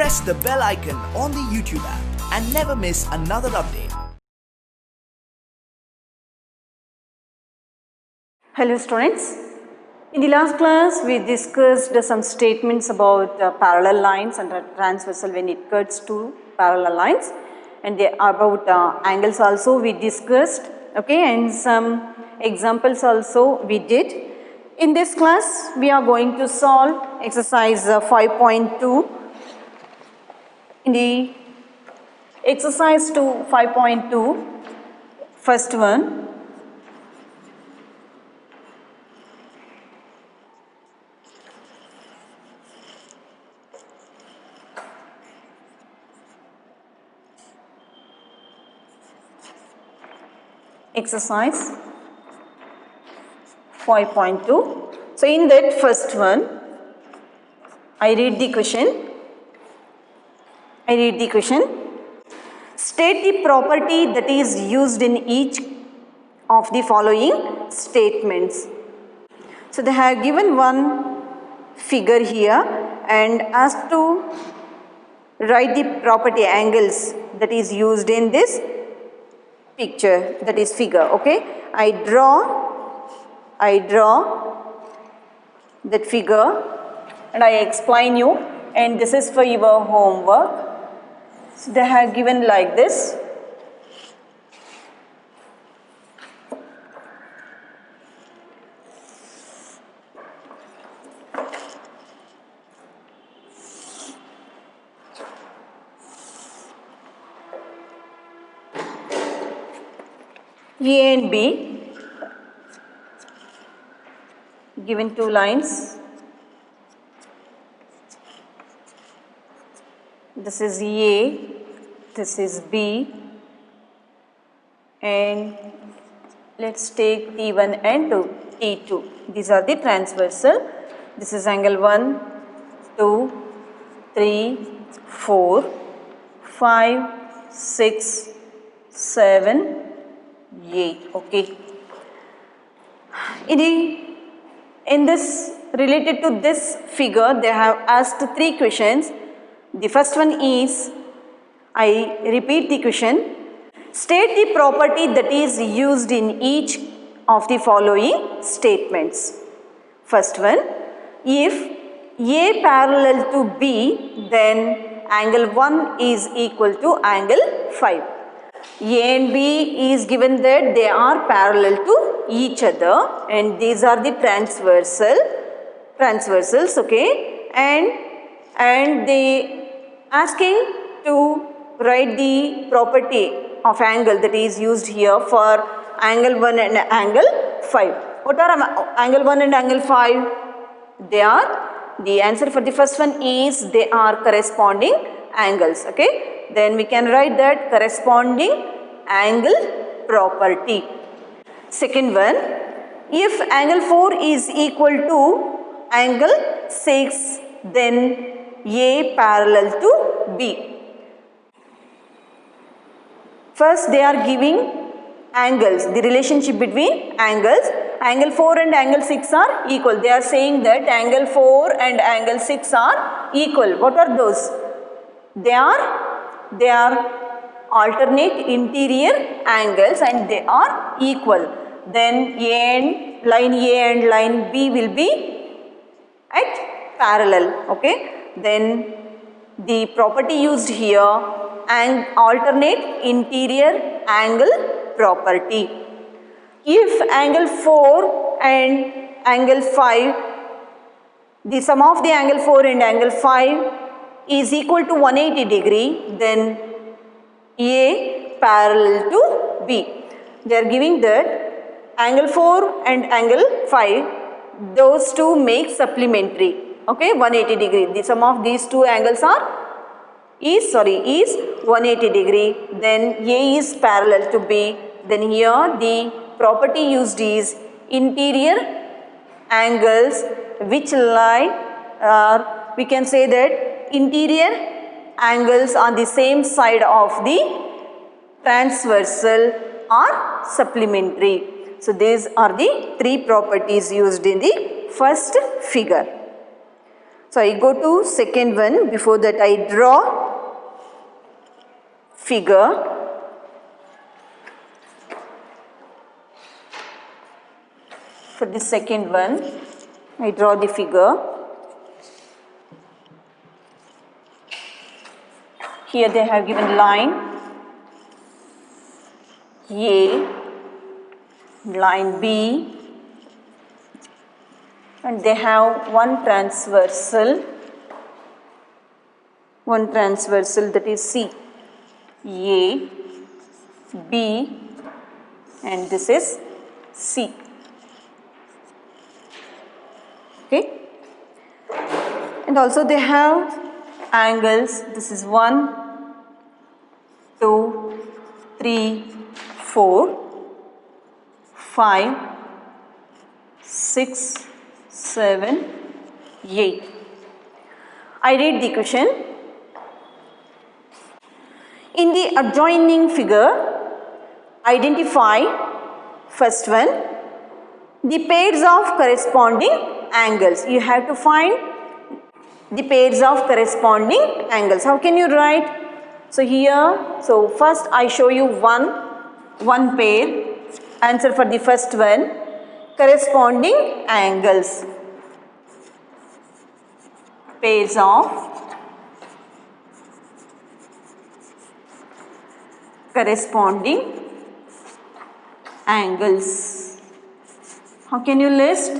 press the bell icon on the YouTube app and never miss another update. Hello students, in the last class we discussed some statements about parallel lines and transversal when it cuts to parallel lines, and about angles also we discussed, okay, and some examples also we did. In this class we are going to solve exercise 5.2. In the exercise 5.2, first one, exercise 5.2. So in that first one, I read the question. State the property that is used in each of the following statements. So they have given one figure here and asked to write the property angles that is used in this picture, that is figure, okay. I draw that figure and I explain you, and this is for your homework. So they have given like this. A and B, given two lines. This is A, this is B, and let's take T1 and T2. These are the transversal. This is angle 1, 2, 3, 4, 5, 6, 7, 8. Okay. In this, related to this figure, they have asked three questions. The first one is, I repeat the question, state the property that is used in each of the following statements. First one, if A parallel to B, then angle 1 is equal to angle 5. A and B is given that they are parallel to each other, and these are the transversals, okay, and they asking to write the property of angle that is used here for angle 1 and angle 5. What are angle 1 and angle 5? They are, the answer for the first one is they are corresponding angles, okay. Then we can write that corresponding angle property. Second one, if angle 4 is equal to angle 6, then A parallel to B. First they are giving angles, the relationship between angles. Angle 4 and angle 6 are equal. They are saying that angle 4 and angle 6 are equal. What are those? They are alternate interior angles and they are equal. Then line A and line B will be at parallel, okay. Then the property used here, and alternate interior angle property. If angle 4 and angle 5, the sum of the angle 4 and angle 5 is equal to 180 degree, then A parallel to B. They are giving that angle 4 and angle 5, those two make supplementary, okay, 180 degree. The sum of these two angles is 180 degree. Then A is parallel to B. Then here the property used is interior angles which lie, we can say that interior angles on the same side of the transversal are supplementary. So these are the three properties used in the first figure. So I go to second one. Before that I draw figure. For the second one, I draw the figure. Here they have given line A, line B, and they have one transversal that is C. A, B, and this is C. Okay, and also they have angles. This is 1, 2, 3, 4, 5, 6, 7, 8. I read the question. In the adjoining figure, identify first one, the pairs of corresponding angles. You have to find the pairs of corresponding angles. How can you write? So here, so first I show you one pair. Answer for the first one, corresponding angles. Pairs of corresponding angles. How can you list?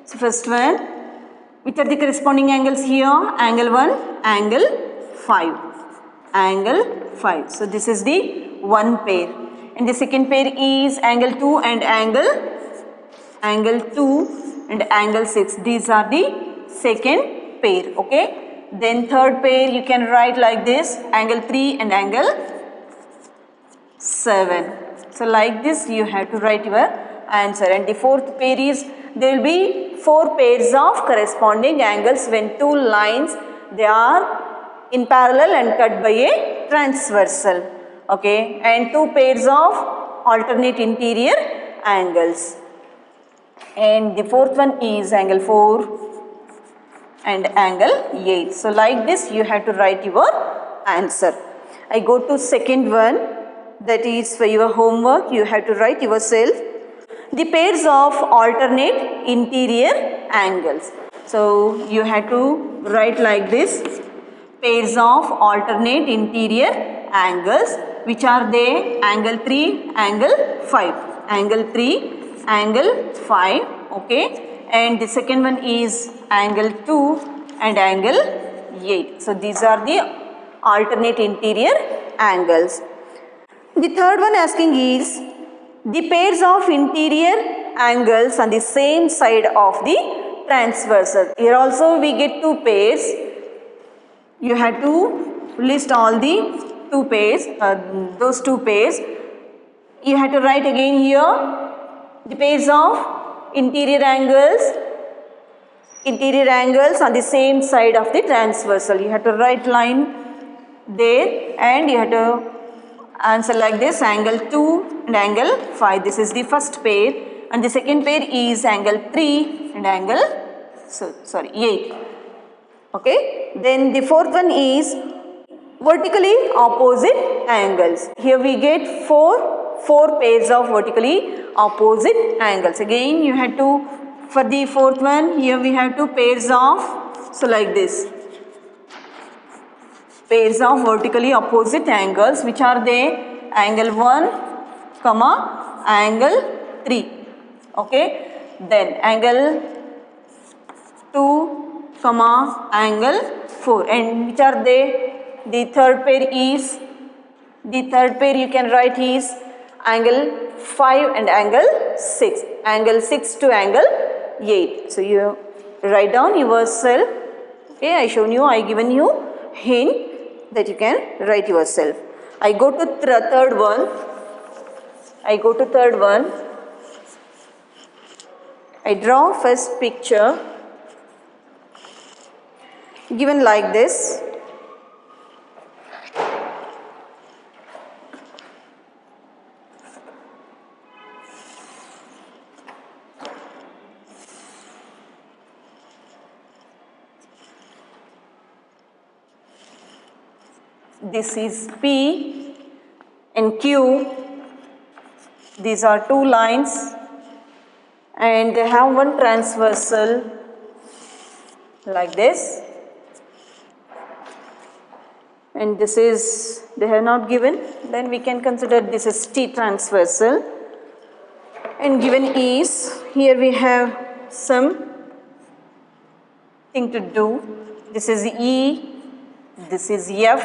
So first one, which are the corresponding angles here? Angle 1, angle 5. Angle 5. So this is the one pair. And the second pair is angle 2 and angle 2 and angle 6. These are the second pair. Okay. Then third pair you can write like this, angle 3 and angle 7. So like this you have to write your answer. And the fourth pair is, there will be 4 pairs of corresponding angles when two lines, they are in parallel and cut by a transversal. Okay, and 2 pairs of alternate interior angles. And the fourth one is angle 4 and angle 8. So like this you have to write your answer. I go to second one, that is for your homework. You have to write yourself the pairs of alternate interior angles. So you have to write like this, pairs of alternate interior angles. Which are they? Angle 3, angle 5. Angle 3, angle 5. Okay. And the second one is angle 2 and angle 8. So these are the alternate interior angles. The third one asking is the pairs of interior angles on the same side of the transversal. Here also we get 2 pairs. You have to list all the 2 pairs, those 2 pairs. You have to write again here the pairs of interior angles on the same side of the transversal. You have to write line there and you have to answer like this, angle 2 and angle 5. This is the first pair, and the second pair is angle 3 and angle 8. Okay. Then the fourth one is vertically opposite angles. Here we get four pairs of vertically opposite angles. Again you have to, for the fourth one, here we have 2 pairs of, so like this, pairs of vertically opposite angles. Which are they? Angle 1 comma angle 3. Okay. Then angle 2 comma angle 4. And which are they? The third pair you can write is angle 5 and angle 6. Angle 6 to angle 8. So you write down yourself. Okay, I given you hint that you can write yourself. I go to third one. I draw first picture given like this. this is P and Q. These are two lines and they have one transversal like this, and this is, they have not given, then we can consider this is T transversal, and given is, here we have some thing to do. This is E, this is F,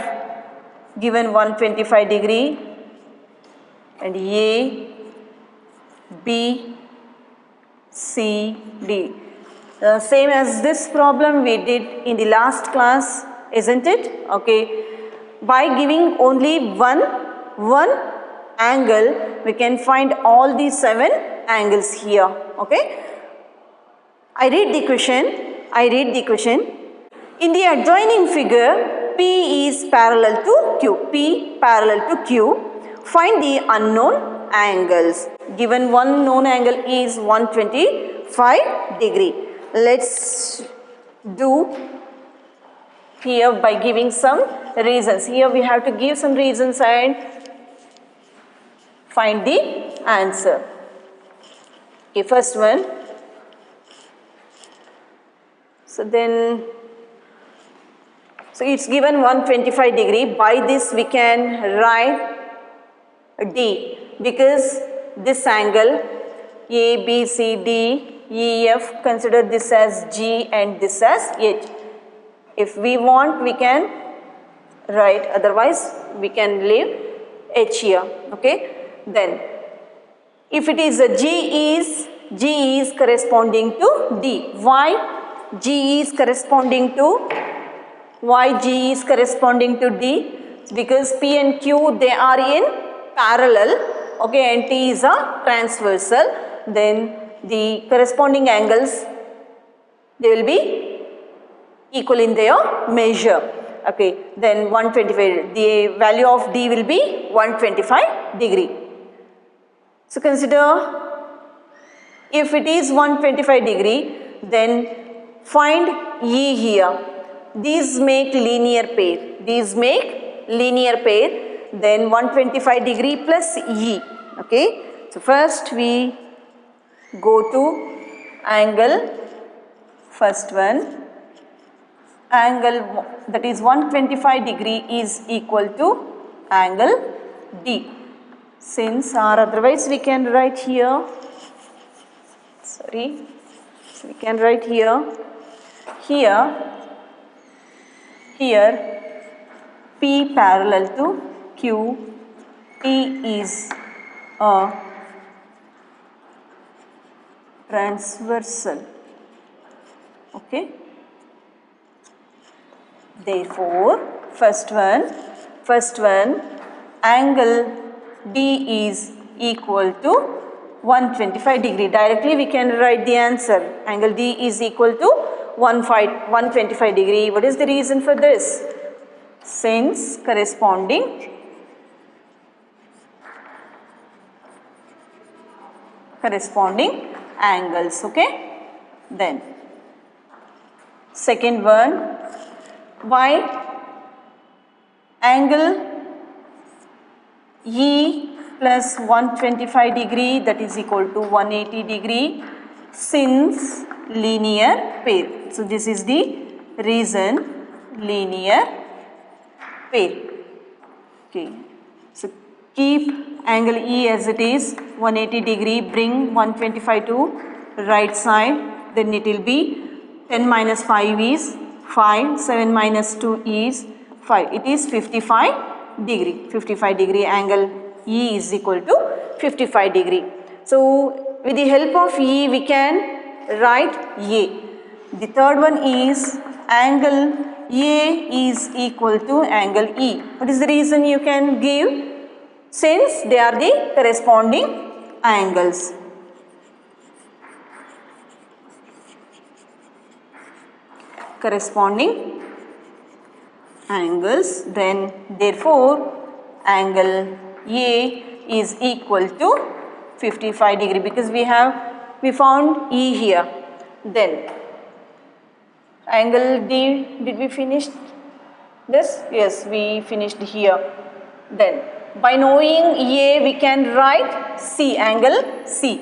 given 125 degree, and A, B, C, D. Same as this problem we did in the last class, isn't it? Okay. By giving only one angle, we can find all these 7 angles here. Okay. I read the question. In the adjoining figure, P is parallel to Q. P parallel to Q. Find the unknown angles. Given one known angle is 125 degree. Let's do here by giving some reasons. Here we have to give some reasons and find the answer. Okay, first one. So it's given 125 degree. By this we can write D, because this angle A, B, C, D, E, F, consider this as G and this as H. If we want, we can write, otherwise we can leave H here. Okay. Then if it is a G is corresponding to D. Why G is corresponding to D? Because P and Q, they are in parallel. Okay, and T is a transversal. Then the corresponding angles, they will be equal in their measure. Okay, then 125, the value of D will be 125 degree. So consider, if it is 125 degree, then find E here. These make linear pair. Then 125 degree plus E. Okay, so first we go to angle, first one, angle that is 125 degree is equal to angle D. Since, or otherwise we can write here, we can write here P parallel to Q, T is a transversal. Okay. Therefore, first one, angle D is equal to 125 degree. Directly we can write the answer. Angle D is equal to 125 degree. What is the reason for this? Since corresponding angles. Okay. Then second one, why angle E plus 125 degree, that is equal to 180 degree, since linear pair. So this is the reason, linear pair. Okay. So keep angle E as it is, 180 degree, bring 125 to right side, then it will be 10 minus 5 is 5, 7 minus 2 is 5. It is 55 degree. 55 degree angle E is equal to 55 degree. So with the help of E we can write A. The third one is angle A is equal to angle E. What is the reason you can give? Since they are the corresponding angles. Then therefore angle A is equal to 55 degree, because we found E here. Then angle D, did we finish This? Yes, we finished here. Then, by knowing A, we can write C, angle C.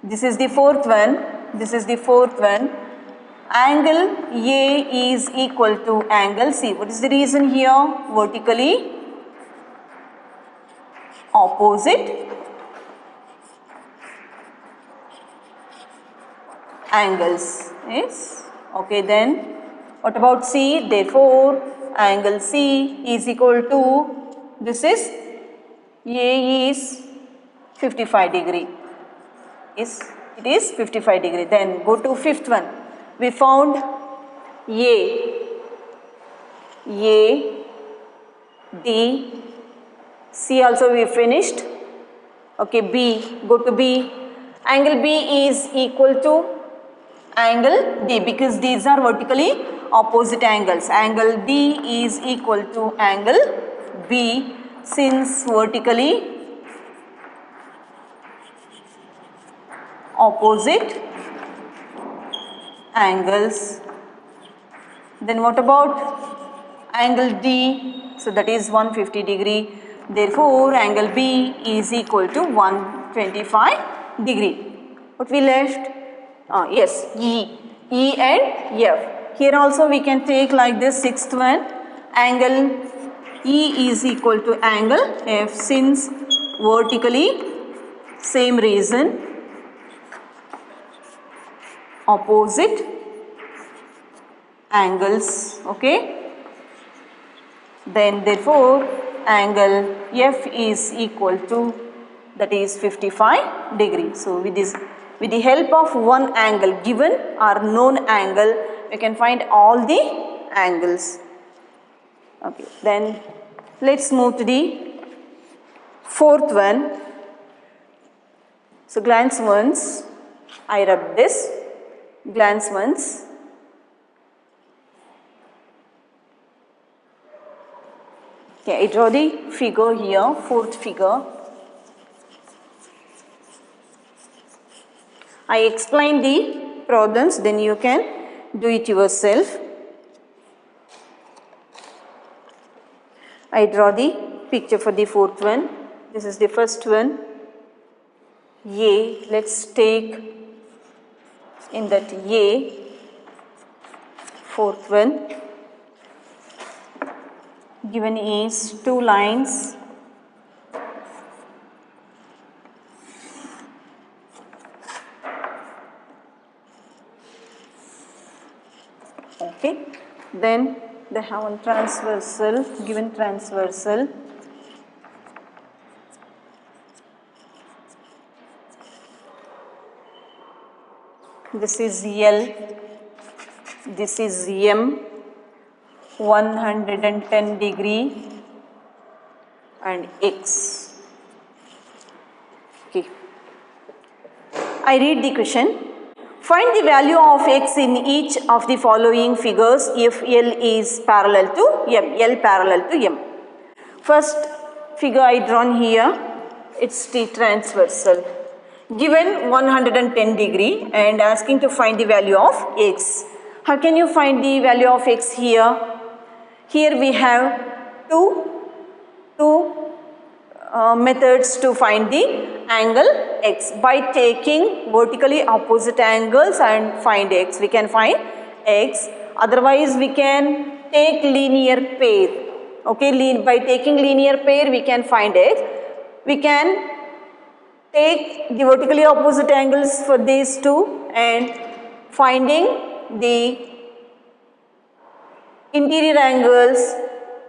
This is the fourth one. This is the fourth one. Angle A is equal to angle C. What is the reason here? Vertically opposite angles. Yes. Okay, then what about C? Therefore, angle C is equal to, this is A is 55 degree. It is 55 degree. Then go to fifth one. We found A, D, C also we finished. Okay, B, go to B. Angle B is equal to angle D because these are vertically opposite angles. Angle D is equal to angle B since vertically opposite angles. Then what about angle D? So that is 150 degree. Therefore, angle B is equal to 125 degree. What we left? Yes, E and F. Here also we can take like this sixth one. Angle E is equal to angle F since vertically same reason opposite angles. Okay. Then therefore angle F is equal to, that is 55 degree. So with the help of one angle given or known angle, we can find all the angles. Okay, then let's move to the fourth one. So glance once, I rub this, glance once. Okay, I draw the figure here, fourth figure. I explain the problems, then you can do it yourself. I draw the picture for the fourth one. This is the first one. A, let's take in that A, fourth one. Given is two lines. Okay, then they have one transversal, given transversal. This is L, this is M, 110 degree and X. Okay. I read the question. Find the value of X in each of the following figures if L is parallel to M. L parallel to M. First figure I drawn here, it's the transversal. Given 110 degree and asking to find the value of X. How can you find the value of X here? Here we have two methods to find the angle X. By taking vertically opposite angles and find X, we can find X. Otherwise, we can take linear pair. Okay, by taking linear pair, we can find X. We can take the vertically opposite angles for these two and finding the interior angles,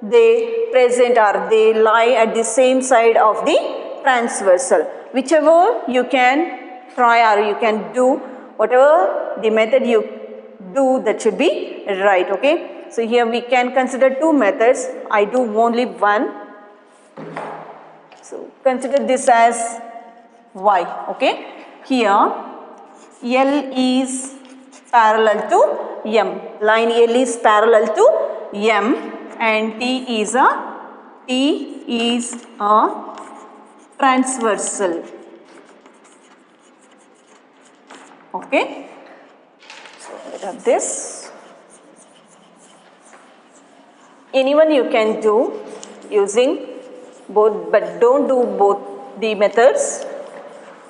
they present or they lie at the same side of the transversal. Whichever you can try or you can do, whatever the method you do, that should be right. Okay, so here we can consider two methods. I do only one. So consider this as Y. Okay, here L is parallel to M. Line L is parallel to M and T is a transversal. Okay, so we have this. Anyone you can do using both, but don't do both the methods.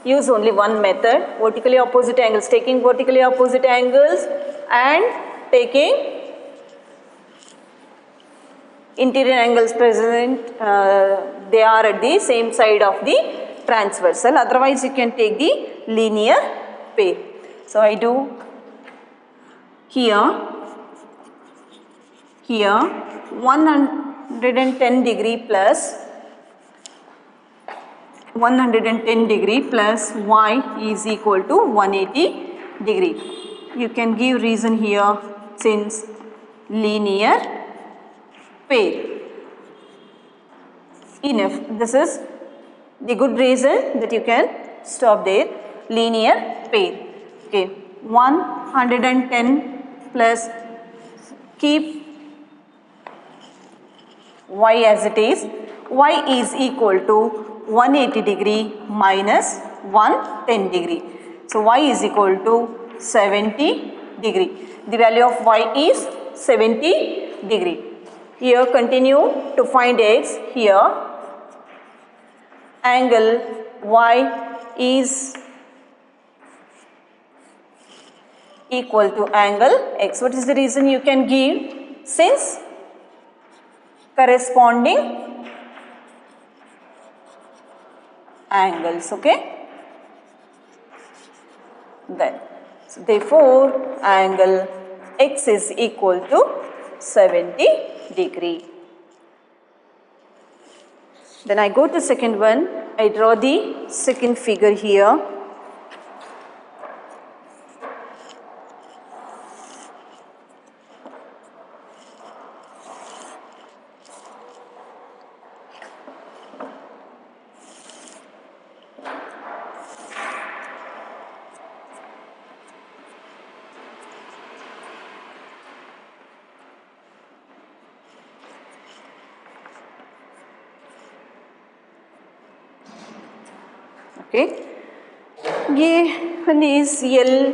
Use only one method, vertically opposite angles, taking vertically opposite angles and taking interior angles present, they are at the same side of the transversal, otherwise you can take the linear pair. So I do here 110 degree plus 110 degree plus y is equal to 180 degree. You can give reason here, since linear pair. Enough. This is the good reason that you can stop there. Linear pair. Okay. 110 plus, keep y as it is. Y is equal to 180 degree minus 110 degree. So y is equal to 70 degree. The value of y is 70 degree. Here continue to find x. Here angle y is equal to angle x. What is the reason you can give? Since corresponding angles, okay? Then, so therefore, angle x is equal to 70 degree. Then I go to second one. I draw the second figure here. Okay, given is L,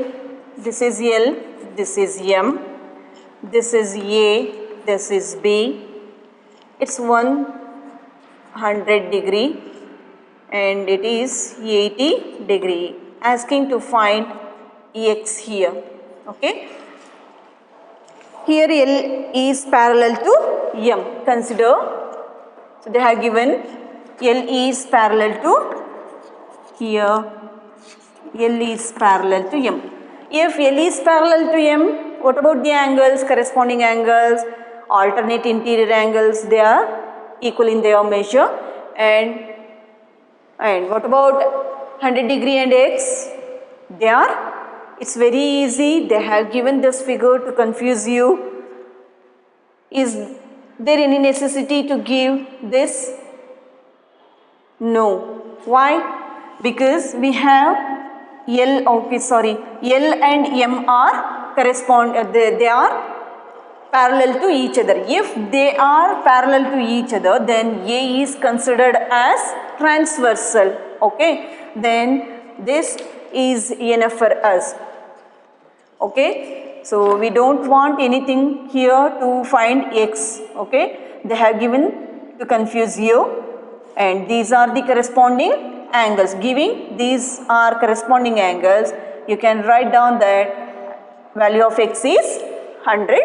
this is L, this is M, this is A, this is B. It's 100 degree and it is 80 degree. Asking to find X here. Okay, here L is parallel to M. Consider, so they have given L is parallel to, here L is parallel to M. If L is parallel to M, what about the angles, corresponding angles, alternate interior angles? They are equal in their measure. And what about 100 degree and X? They are, it's very easy. They have given this figure to confuse you. Is there any necessity to give this? No. Why? Because we have L and M are they are parallel to each other. If they are parallel to each other, then A is considered as transversal. Okay, then this is enough for us. Okay, so we don't want anything here to find X. Okay, they have given to confuse you, and these are the corresponding angles. Giving these are corresponding angles, you can write down that value of X is 100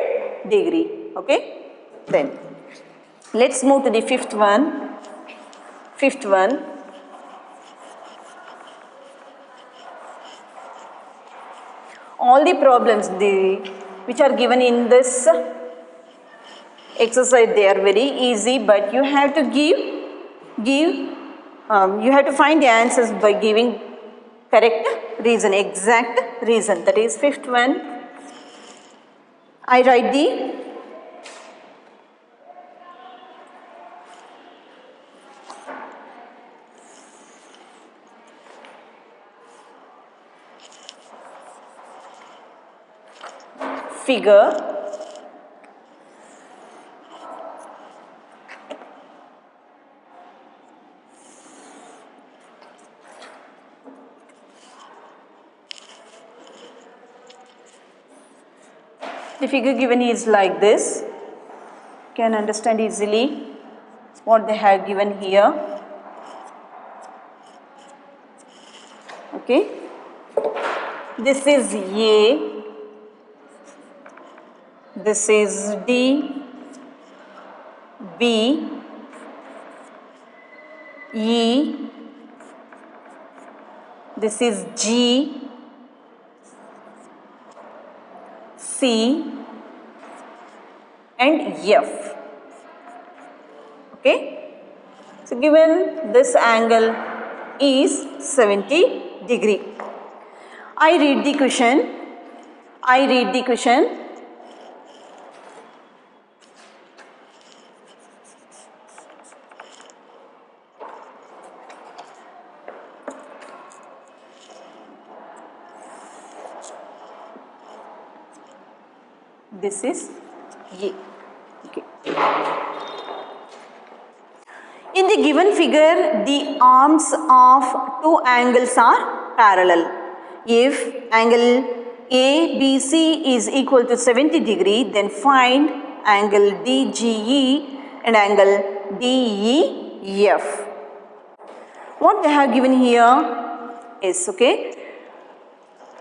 degree. Okay, then let's move to the fifth one. All the problems which are given in this exercise, they are very easy, but you have to you have to find the answers by giving correct reason, exact reason. That is fifth one. I write the figure The figure given is like this. You can understand easily what they have given here. Okay, this is A, this is D, B, E, this is G, C and F. Okay, so given this angle is 70 degree. I read the question. This is A. Okay. In the given figure, the arms of two angles are parallel. If angle ABC is equal to 70 degree, then find angle DGE and angle DEF. What they have given here is, okay,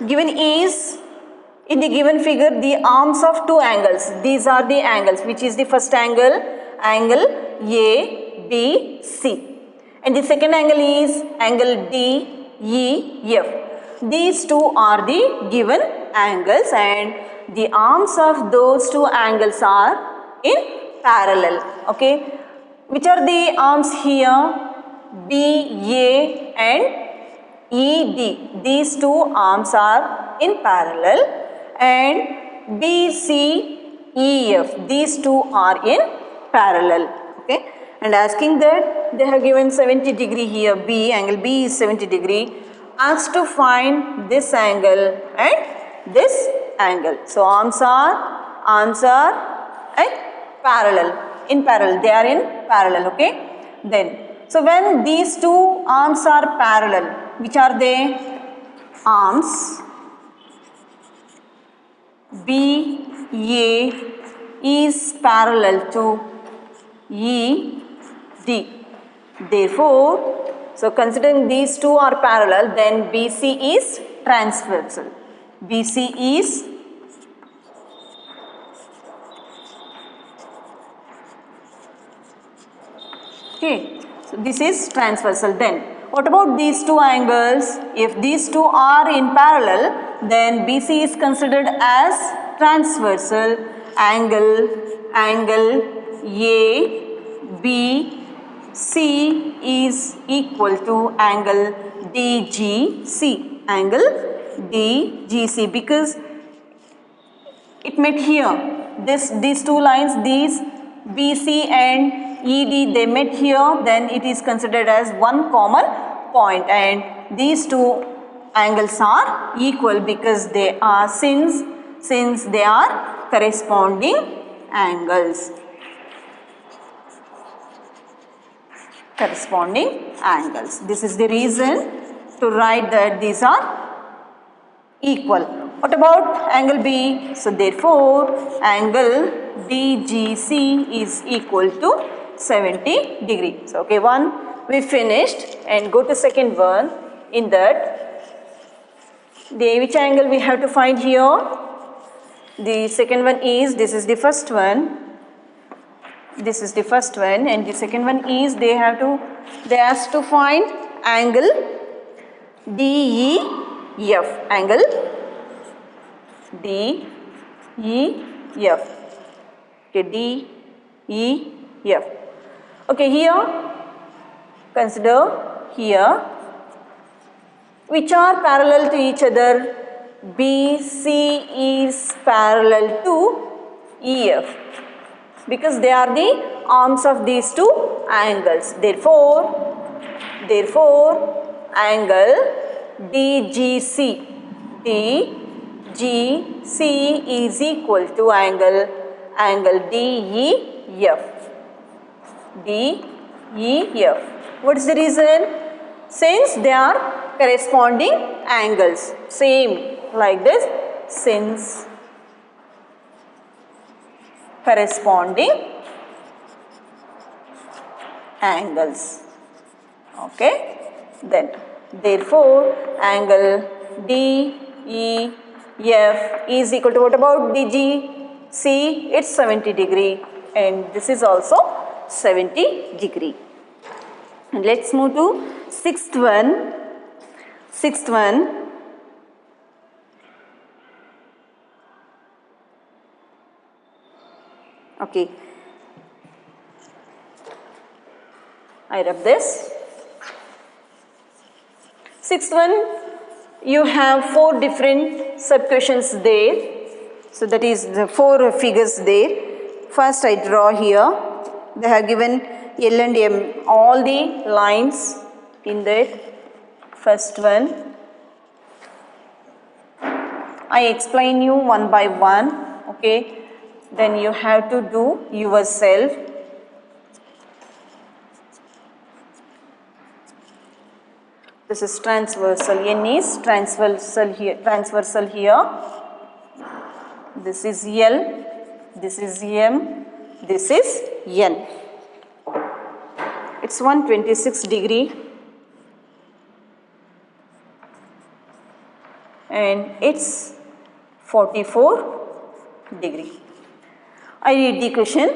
given is, in the given figure, the arms of two angles. These are the angles. Which is the first angle? Angle ABC. And the second angle is angle DEF. These two are the given angles and the arms of those two angles are in parallel. Okay. Which are the arms here? BA and ED. These two arms are in parallel. And BCEF, these two are in parallel. Okay, and asking that they have given 70 degree here, B, angle B is 70 degree, asked to find this angle and this angle. So arms are parallel, in parallel, they are in parallel. Okay, then so when these two arms are parallel, which are they? Arms BA is parallel to ED. Therefore, so considering these two are parallel, then BC is transversal. BC is okay. So this is transversal. Then what about these two angles? If these two are in parallel, then BC is considered as transversal. Angle ABC is equal to angle DGC. Angle DGC, because it met here. These two lines, these BC and ED, they met here, then it is considered as one common point, and these two angles are equal because they are since they are corresponding angles. This is the reason to write that these are equal. What about angle B? So therefore angle DGC is equal to 70 degree. So okay, one we finished, and go to second one. In that, which angle we have to find here? The second one is, this is the first one, and the second one is they asked to find angle DEF. Angle DEF. Okay, DEF. Okay, here consider here which are parallel to each other. BC is parallel to EF because they are the arms of these two angles. Therefore angle DGC is equal to angle DEF. What is the reason? Since they are corresponding angles. Same like this, since corresponding angles. Okay. Then therefore angle DEF is equal to what about DG? See, it's 70 degree and this is also 70 degree. And let's move to sixth one. Okay, I rub this. Sixth one, you have 4 different subquestions there. So that is the 4 figures there. First I draw here. They have given L and M, all the lines in that first one. I explain you one by one, okay. Then you have to do yourself. This is transversal. N is transversal here. This is L. This is M. This is N. It's 126 degree. And it's 44 degree. I read the question.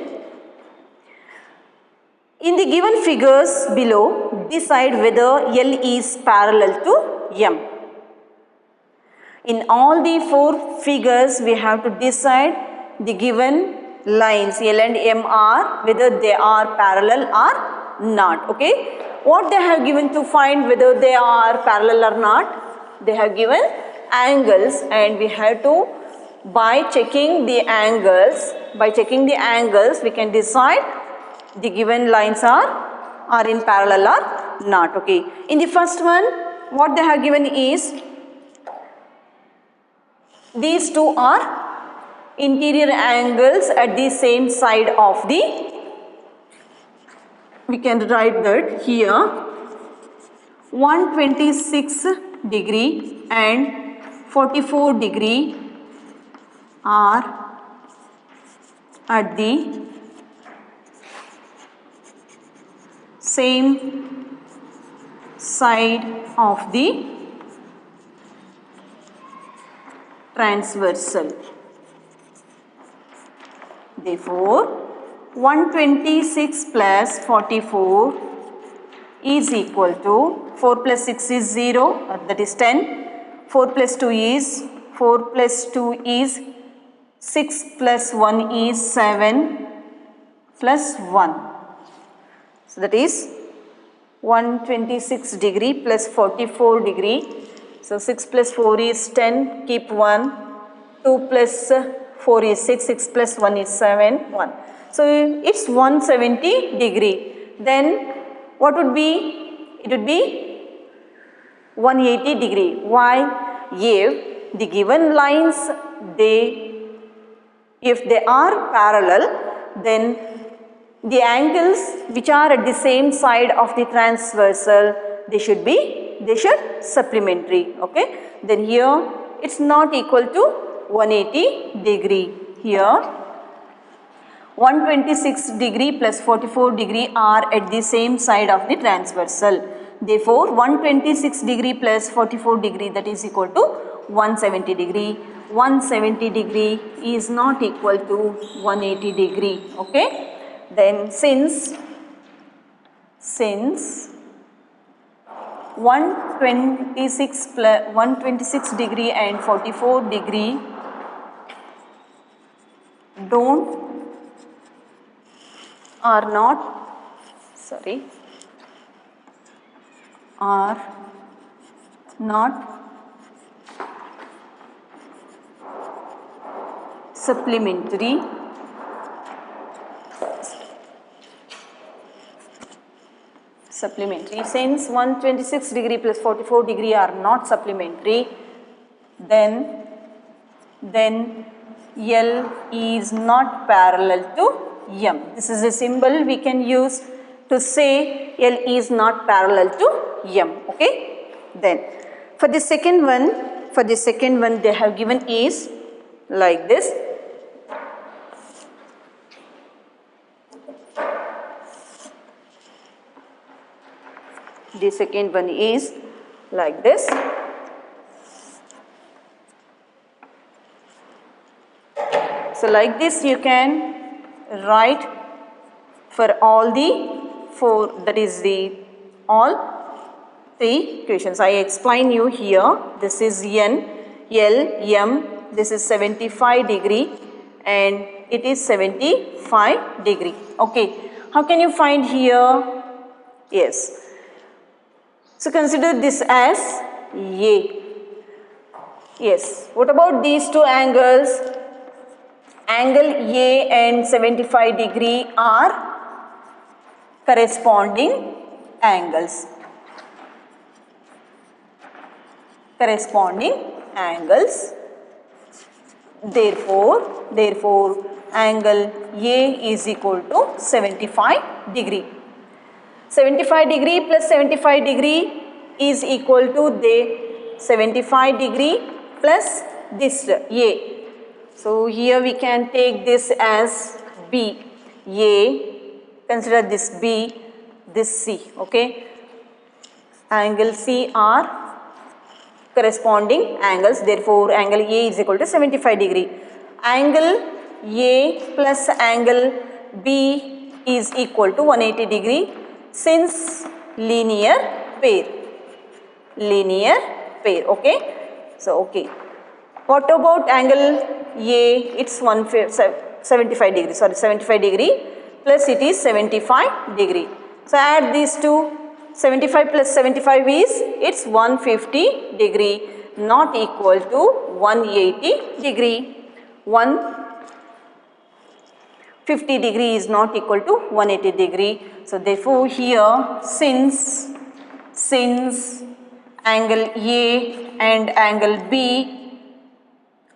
In the given figures below, decide whether L is parallel to M. In all the 4 figures, we have to decide the given lines L and M are, whether they are parallel or not. Okay. What they have given to find whether they are parallel or not? They have given angles, and we have to, by checking the angles, we can decide the given lines are in parallel or not. Okay. In the first one, what they have given is these 2 are interior angles at the same side of the, we can write that here 126 degree and 44 degree are at the same side of the transversal. Therefore, 126 plus 44 is equal to 4 plus 6 is 0, that is 10. 4 plus 2 is 6 plus 1 is 7 plus 1. So that is 126 degree plus 44 degree. So 6 plus 4 is 10, keep 1. 2 plus 4 is 6, 6 plus 1 is 7, 1. So it's 170 degree. Then what would be? It would be 180 degree. Why? If the given lines, if they are parallel, then the angles which are at the same side of the transversal, they should supplementary. Okay. Then here it's not equal to 180 degree. Here 126 degree plus 44 degree are at the same side of the transversal. Therefore, 126 degree plus 44 degree, that is equal to 170 degree. 170 degree is not equal to 180 degree. Okay. Then since 126 degree and 44 degree are not supplementary, since 126 degree plus 44 degree are not supplementary, then L is not parallel to M. This is a symbol we can use to say L is not parallel to M. Okay. Then for the second one they have given is like this. the second one is like this. So like this you can write for all the 4, that is the all 3 equations. I explain you here. This is N, L, M. This is 75 degree and it is 75 degree. Okay. How can you find here? Yes. So consider this as A. Yes. What about these 2 angles? Angle A and 75 degree are corresponding angles. Corresponding angles. Therefore, angle A is equal to 75 degree. 75 degree plus 75 degree is equal to the 75 degree plus this A. So here we can take this as B. A, consider this B, this C, okay. Angle C are corresponding angles, therefore angle A is equal to 75 degree. Angle A plus angle B is equal to 180 degree since linear pair. Linear pair, okay. So, okay. What about angle A? It's 75 degree, sorry, 75 degree plus it is 75 degree. So, add these two. 75 plus 75 is, it's 150 degree, not equal to 180 degree. 150 degree is not equal to 180 degree. So, therefore, here since angle A and angle B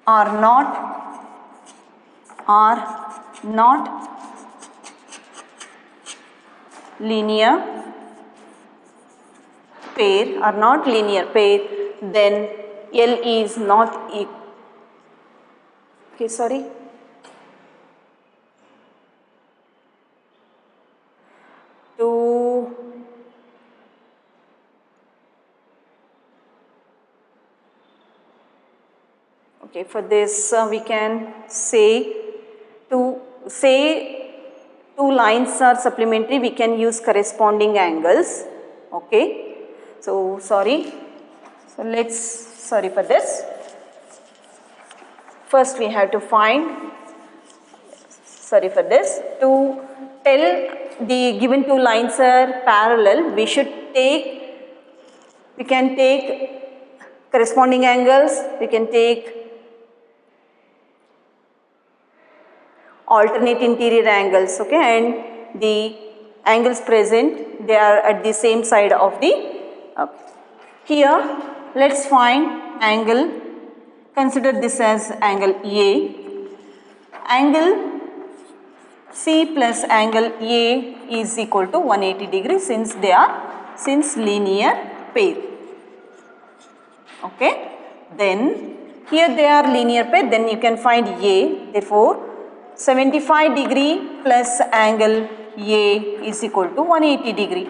are not linear pair, then L is not equal. Okay, sorry. Okay, for this we can say two lines are supplementary, we can use corresponding angles. Okay. So, sorry for this. First we have to find, to tell the given 2 lines are parallel, we can take corresponding angles, we can take alternate interior angles, okay, and the angles present, they are at the same side of the, okay. Here, let's find angle, consider this as angle A, angle C plus angle A is equal to 180 degree since they are linear pair, okay. Then, here they are linear pair, then you can find A, therefore, 75 degree plus angle A is equal to 180 degree.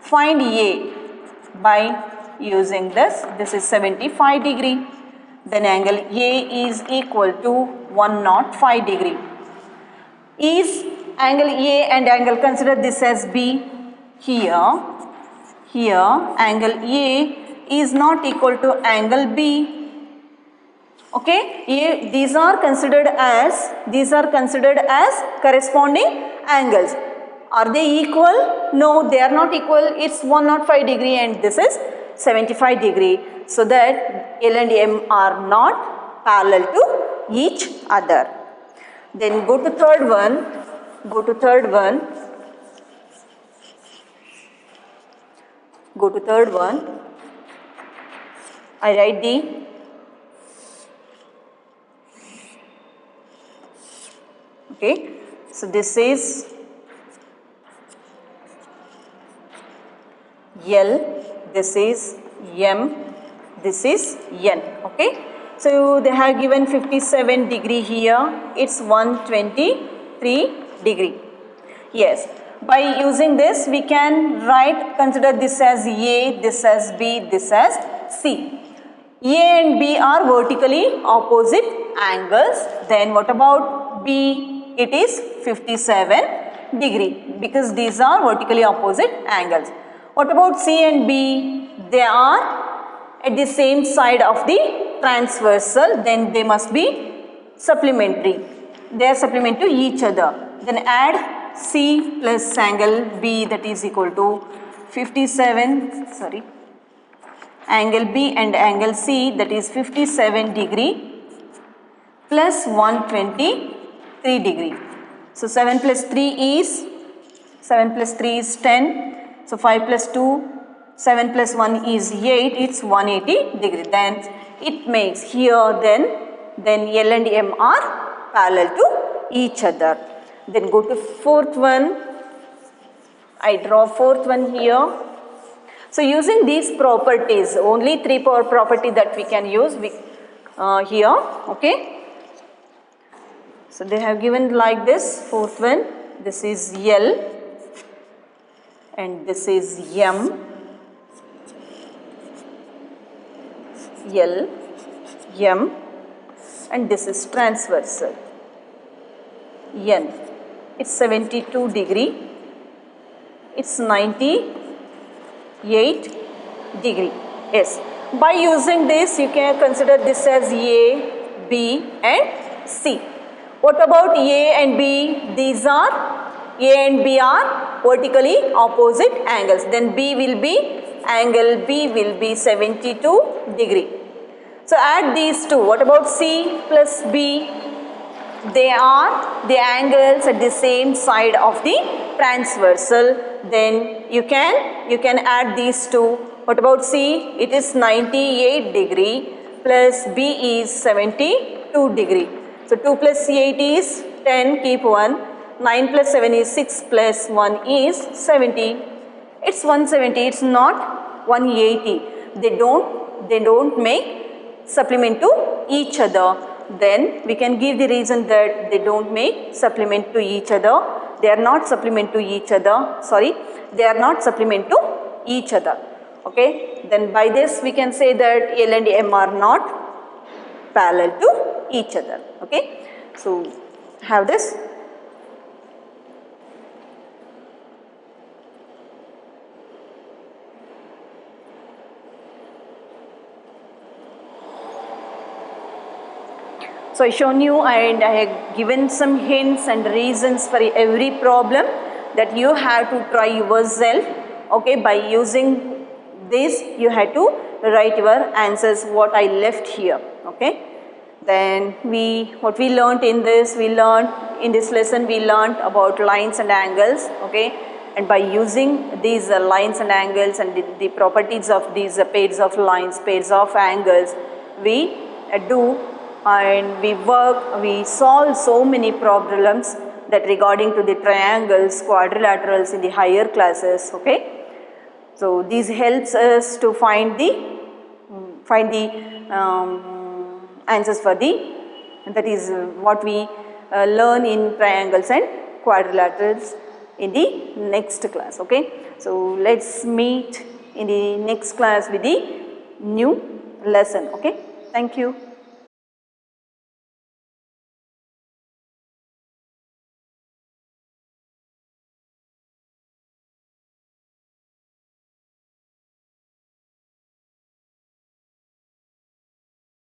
Find A by using this is 75 degree. Then angle A is equal to 105 degree. Is angle A and angle, consider this as B. Here angle A is not equal to angle B. Okay, these are considered as corresponding angles. Are they equal? No, they are not equal. It's 105 degree and this is 75 degree. So that L and M are not parallel to each other. Then go to third one. I write the okay, so this is L, this is M, this is N, okay. So they have given 57 degree here, it's 123 degree. Yes, By using this, we can consider this as A, this as B, this as C. A and B are vertically opposite angles. Then what about B? It is 57 degree because these are vertically opposite angles. What about C and B? They are at the same side of the transversal, then they must be supplementary. They are supplementary to each other. Then add C plus angle B, that is equal to 57, angle B and angle C, that is 57 degree plus 123 degree. So 7 plus 3 is 10. So 5 plus 2, 7 plus 1 is 8, it's 180 degree. Then it makes here then L and M are parallel to each other. Then go to fourth one. I draw fourth one here. So using these properties, only three property that we can use here, okay. So they have given like this, fourth one, this is L and this is M, L, M, and this is transversal, N. It's 72 degree, it's 98 degree. Yes. By using this, you can consider this as A, B and C. What about A and B? These are, A and B are vertically opposite angles. Then angle B will be 72 degree. So add these two. What about C plus B? They are the angles at the same side of the transversal. Then you can add these two. What about C? It is 98 degree plus B is 72 degree. So 2 plus 8 is 10, keep 1. 9 plus 7 is 6 plus 1 is 70. It's 170, it's not 180. They don't make supplement to each other. Then we can give the reason that they don't make supplement to each other. They are not supplement to each other. They are not supplement to each other. Okay. Then by this we can say that L and M are not parallel to each other. Okay. So have this. So I shown you and I have given some hints and reasons for every problem that you have to try yourself. Okay, by using this you have to write your answers what I left here. Okay, then what we learnt in this, lesson we learnt about lines and angles. Okay, and by using these lines and angles and the properties of these pairs of lines, pairs of angles, we we solve so many problems that regarding to the triangles, quadrilaterals in the higher classes. Okay, so this helps us to find the answers for that is what we learn in triangles and quadrilaterals in the next class. Okay, so let's meet in the next class with the new lesson. Okay, thank you.